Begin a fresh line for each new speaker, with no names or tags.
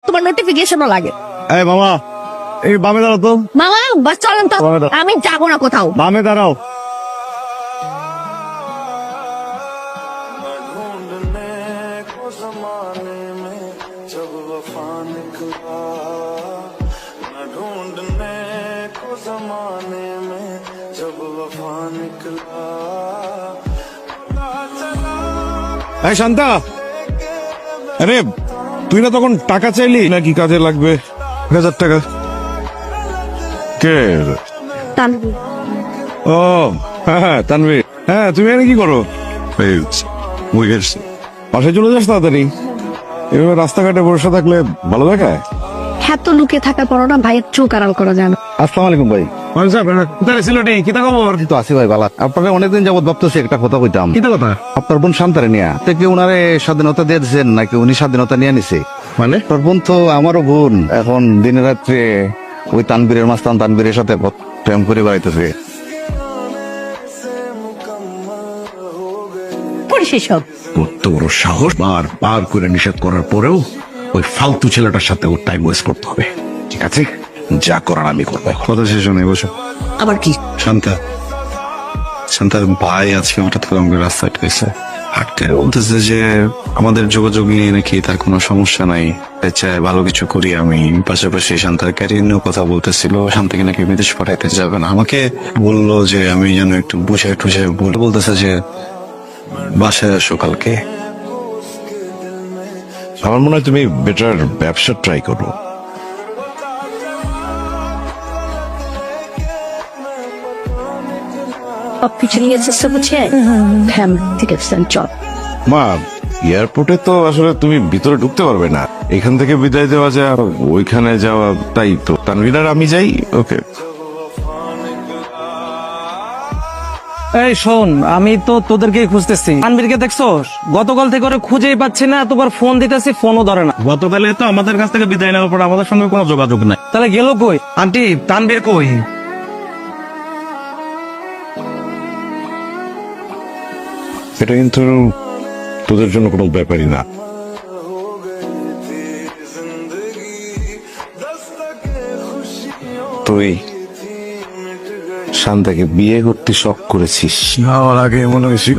তোমার নোটিফিকেশনও লাগে।
এই মামা, এই বামে দাঁড়াও তো।
মামা বাস চলেন তো,
বামে দাও।
আমি যাবো না কোথাও।
বামে দাঁড়াও। এই শান্তা, আরে তুই না তখন টাকা চাইলি নাকি কাজে লাগবে 1,000 টাকা? কে?
তানভীর।
ও হ্যাঁ তানভীর, হ্যাঁ তুমি এখানে কি করো? বাসায় চলে যাস তাড়াতাড়ি, এভাবে রাস্তাঘাটে বসে থাকলে ভালো দেখায়।
হ্যাঁ তো লুকিয়ে থাকার পরও না ভাইয়ের চোখ আড়াল করা যায় না।
আসসালামু আলাইকুম ভাই।
কোথায় ছিল নি? কিতা খবর?
তো আছি ভাই বালা। আপনাকে অনেকদিন যাবত ভাবতেছি একটা কথা কইতাম।
কিতা কথা?
আপনার বোন শান্তারে নিয়া থেকে উনারে স্বাধীনতা দিয়ে দিচ্ছেন নাকি উনি স্বাধীনতা নিয়ে নিছে?
মানে
তোর বোন তো আমারও বোন, এখন দিনে রাত্রে ওই তানবীরের মাস্তান তানবীরের সাথে প্রেম করে বেড়াইতেছে।
করিস এসব?
কত বড় সাহস! বার করে নিষেধ করার পরেও ওই ফালতু ছেলেটার সাথে ওর টাইম ওয়েস্ট করতে হবে। ঠিক আছে, যা করার আমি করবো।
কথা শেষ নেই, বসো।
আবার কি?
শান্তার ভাই আজকে হঠাৎ করে আমাকে রাস্তায় পেয়েছে, হাঁটতে বলতেছে যে আমাদের যোগাযোগ নিয়ে নাকি তার কোনো সমস্যা নাই, তাই চাই ভালো কিছু করি আমি। পাশাপাশি শান্তার ক্যারিয়ার নিয়েও কথা বলতেছিল, শান্তাকে নাকি বিদেশ পাঠাইতে যাবে না। আমাকে বললো যে আমি যেন একটু বুঝাই টুঝাই বলতেছে যে বাসায় আসো কালকে।
আমার মনে হয় তুমি বেটার ব্যবসা ট্রাই করো।
সবকিছু নিয়ে চেষ্টা করছে। হ্যাঁ ঠিক আছে চল।
মা, এয়ারপোর্টে তো আসলে তুমি ভিতরে ঢুকতে পারবে না, এখান থেকে বিদায় দেওয়া যায় আর ওইখানে যাওয়া, তাই তো তানভীর আর আমি যাই। ওকে।
এই শোন, আমি তো তোদেরকেই খুঁজতেছি। তানভীরকে দেখছোস? গতকাল থেকে ওরে খুঁজেই পাচ্ছি না, তোবার ফোন দিতেছি, ফোনও ধরে না।
গতকালে তো আমাদের কাছ থেকে বিদায় নেওয়ার পর আমাদের সঙ্গে কোনো যোগাযোগ নাই।
তাহলে গেল কই? আন্টি, তানভীর কই?
এটা কিন্তু তোদের জন্য কোনো ব্যাপারই না। তুই শান্তাকে বিয়ে করতে শখ করেছিস।
আমার আগে মনে হয়েছিল